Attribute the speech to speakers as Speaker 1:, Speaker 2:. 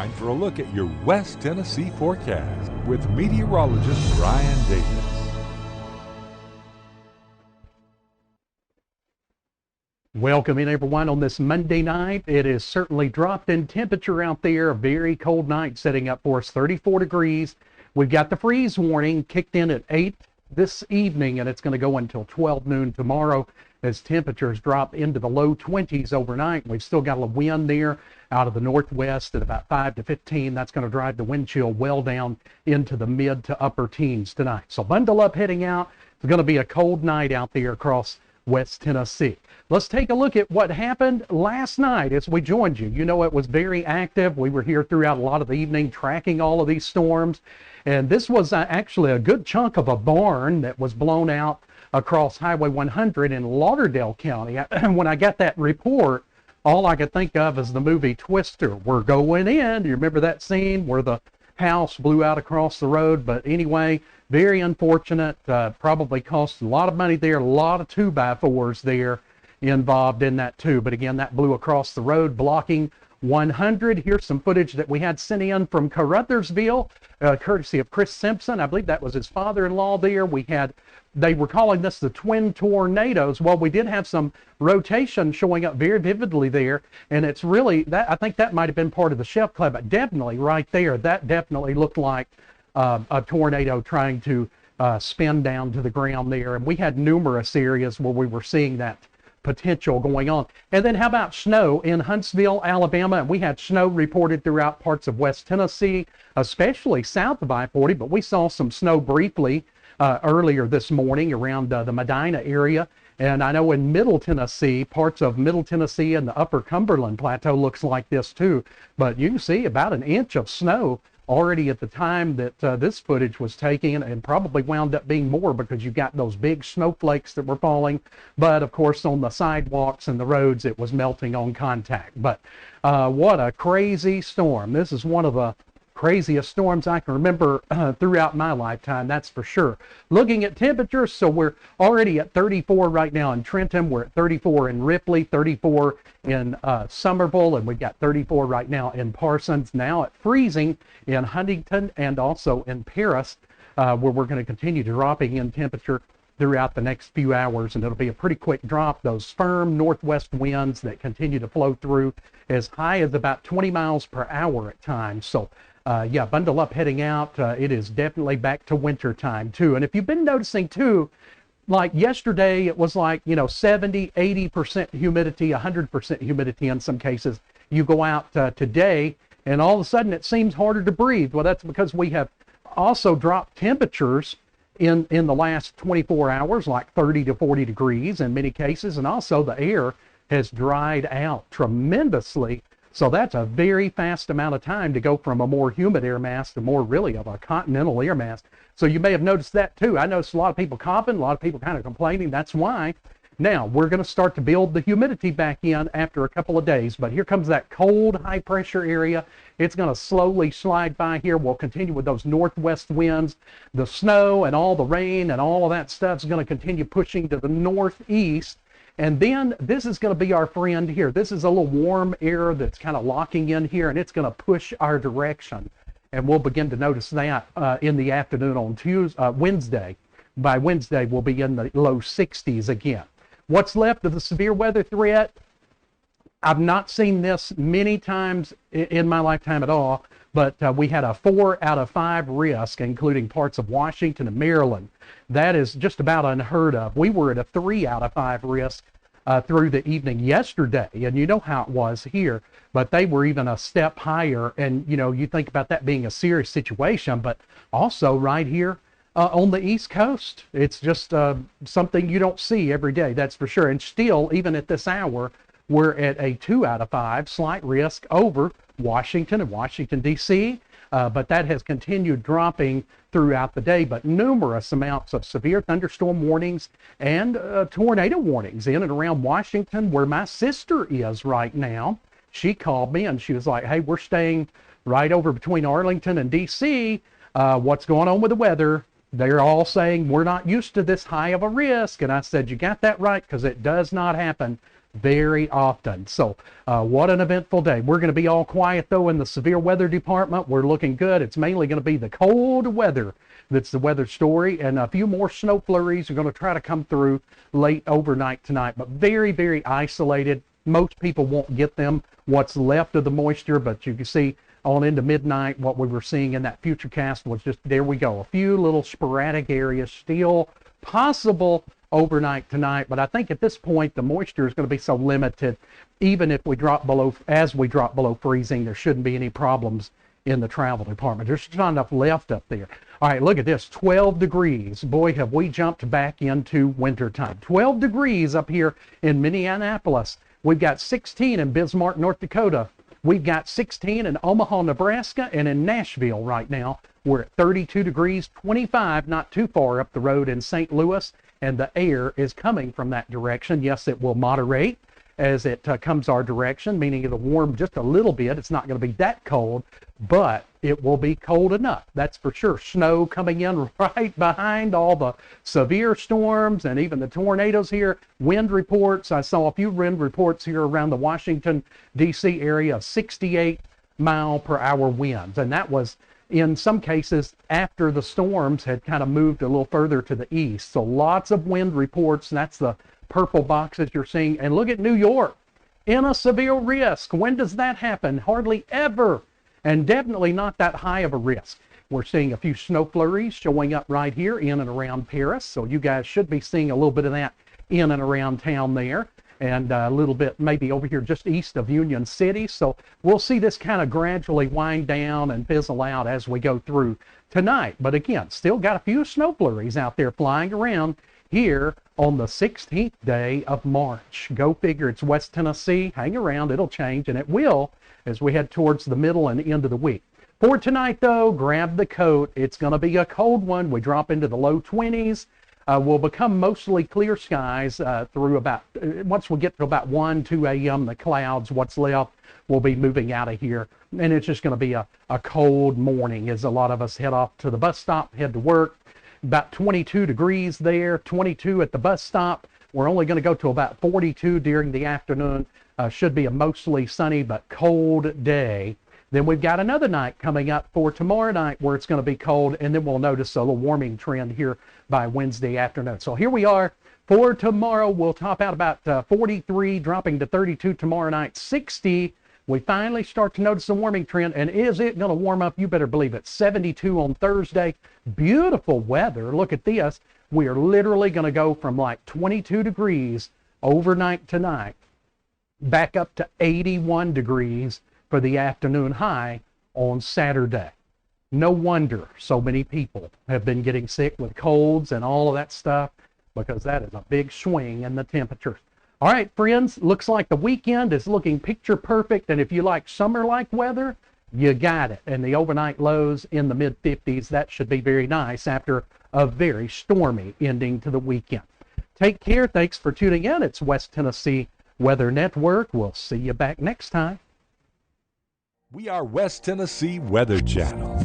Speaker 1: time for a look at your West Tennessee forecast with meteorologist Brian Davis.
Speaker 2: Welcome in, everyone, on this Monday night. It is certainly dropped in temperature out there. A very cold night setting up for us, 34 degrees. We've got the freeze warning kicked in at 8 this evening, and it's going to go until 12 noon tomorrow as temperatures drop into the low 20s overnight. We've still got a wind there out of the northwest at about 5 to 15. That's going to drive the wind chill well down into the mid to upper teens tonight. So bundle up heading out. It's going to be a cold night out there across West Tennessee. Let's take a look at what happened last night as we joined you. You know, it was very active. We were here throughout a lot of the evening tracking all of these storms. And this was actually a good chunk of a barn that was blown out across Highway 100 in Lauderdale County. When I got that report, all I could think of is the movie Twister. We're going in. Do you remember that scene where the house blew out across the road? But anyway, very unfortunate. Probably cost a lot of money there. A lot of 2x4s there involved in that too. But again, that blew across the road, blocking 100. Here's some footage that we had sent in from Caruthersville, courtesy of Chris Simpson. I believe that was his father-in-law there. They were calling this the twin tornadoes. Well, we did have some rotation showing up very vividly there, and it's really that. I think that might have been part of the shelf cloud, but definitely right there, that definitely looked like a tornado trying to spin down to the ground there. And we had numerous areas where we were seeing that potential going on. And then how about snow in Huntsville, Alabama? And we had snow reported throughout parts of West Tennessee, especially south of I-40, but we saw some snow briefly earlier this morning around the Medina area. And I know in Middle Tennessee, parts of Middle Tennessee and the Upper Cumberland Plateau looks like this too. But you can see about an inch of snow already at the time that this footage was taken, and probably wound up being more because you got those big snowflakes that were falling. But of course, on the sidewalks and the roads, it was melting on contact. But what a crazy storm. This is one of the craziest storms I can remember throughout my lifetime, that's for sure. Looking at temperatures, so we're already at 34 right now in Trenton. We're at 34 in Ripley, 34 in Somerville, and we've got 34 right now in Parsons. Now at freezing in Huntington and also in Paris, where we're going to continue dropping in temperature throughout the next few hours, and it'll be a pretty quick drop. Those firm northwest winds that continue to flow through as high as about 20 miles per hour at times. So yeah, bundle up heading out. It is definitely back to winter time too. And if you've been noticing too, like yesterday, it was like, 70, 80% humidity, 100% humidity in some cases. You go out today and all of a sudden it seems harder to breathe. Well, that's because we have also dropped temperatures in the last 24 hours, like 30 to 40 degrees in many cases. And also the air has dried out tremendously. So that's a very fast amount of time to go from a more humid air mass to more really of a continental air mass. So you may have noticed that too. I noticed a lot of people coughing, a lot of people kind of complaining. That's why. Now we're going to start to build the humidity back in after a couple of days. But here comes that cold high pressure area. It's going to slowly slide by here. We'll continue with those northwest winds. The snow and all the rain and all of that stuff is going to continue pushing to the northeast. And then this is going to be our friend here. This is a little warm air that's kind of locking in here, and it's going to push our direction. And we'll begin to notice that in the afternoon on Wednesday. By Wednesday, we'll be in the low 60s again. What's left of the severe weather threat? I've not seen this many times in my lifetime at all, but we had a 4 out of 5 risk, including parts of Washington and Maryland. That is just about unheard of. We were at a 3 out of 5 risk through the evening yesterday, and you know how it was here, but they were even a step higher. And you think about that being a serious situation, but also right here on the East Coast, it's just something you don't see every day, that's for sure. And still, even at this hour, we're at a 2 out of 5 slight risk over Washington and Washington, D.C., but that has continued dropping throughout the day. But numerous amounts of severe thunderstorm warnings and tornado warnings in and around Washington, where my sister is right now. She called me and she was like, hey, we're staying right over between Arlington and D.C. What's going on with the weather? They're all saying we're not used to this high of a risk. And I said, you got that right, because it does not happen very often. So what an eventful day. We're going to be all quiet, though, in the severe weather department. We're looking good. It's mainly going to be the cold weather that's the weather story, and a few more snow flurries are going to try to come through late overnight tonight, but very, very isolated. Most people won't get them, what's left of the moisture, but you can see on into midnight what we were seeing in that futurecast was just, there we go, a few little sporadic areas still possible overnight tonight. But I think at this point the moisture is going to be so limited, even if we drop below, as we drop below freezing, there shouldn't be any problems in the travel department. There's just not enough left up there. All right, look at this, 12 degrees. Boy, have we jumped back into winter time. 12 degrees up here in Minneapolis. We've got 16 in Bismarck, North Dakota. We've got 16 in Omaha, Nebraska, and in Nashville right now. We're at 32 degrees, 25 not too far up the road in St. Louis, and the air is coming from that direction. Yes, it will moderate as it comes our direction, meaning it'll warm just a little bit. It's not going to be that cold, but it will be cold enough, that's for sure. Snow coming in right behind all the severe storms and even the tornadoes here. Wind reports, I saw a few wind reports here around the Washington, D.C. area of 68-mile-per-hour winds, and that was in some cases after the storms had kind of moved a little further to the east. So lots of wind reports, and that's the purple boxes you're seeing. And look at New York in a severe risk. When does that happen? Hardly ever, and definitely not that high of a risk. We're seeing a few snow flurries showing up right here in and around Paris, so you guys should be seeing a little bit of that in and around town there, and a little bit maybe over here just east of Union City. So we'll see this kind of gradually wind down and fizzle out as we go through tonight. But again, still got a few snow flurries out there flying around here on the 16th day of March. Go figure, it's West Tennessee. Hang around, it'll change, and it will as we head towards the middle and end of the week. For tonight, though, grab the coat. It's going to be a cold one. We drop into the low 20s. Will become mostly clear skies through about, once we get to about 1, 2 a.m., the clouds, what's left, will be moving out of here. And it's just going to be a cold morning as a lot of us head off to the bus stop, head to work. About 22 degrees there, 22 at the bus stop. We're only going to go to about 42 during the afternoon. Should be a mostly sunny but cold day. Then we've got another night coming up for tomorrow night where it's going to be cold, and then we'll notice a little warming trend here by Wednesday afternoon. So here we are for tomorrow. We'll top out about 43, dropping to 32 tomorrow night, 60. We finally start to notice a warming trend, and is it going to warm up? You better believe it. 72 on Thursday. Beautiful weather. Look at this. We are literally going to go from like 22 degrees overnight tonight back up to 81 degrees for the afternoon high on Saturday. No wonder so many people have been getting sick with colds and all of that stuff, because that is a big swing in the temperatures. All right, friends, looks like the weekend is looking picture perfect, and if you like summer-like weather, you got it. And the overnight lows in the mid-50s, that should be very nice after a very stormy ending to the weekend. Take care. Thanks for tuning in. It's West Tennessee Weather Network. We'll see you back next time.
Speaker 1: We are West Tennessee Weather Channel.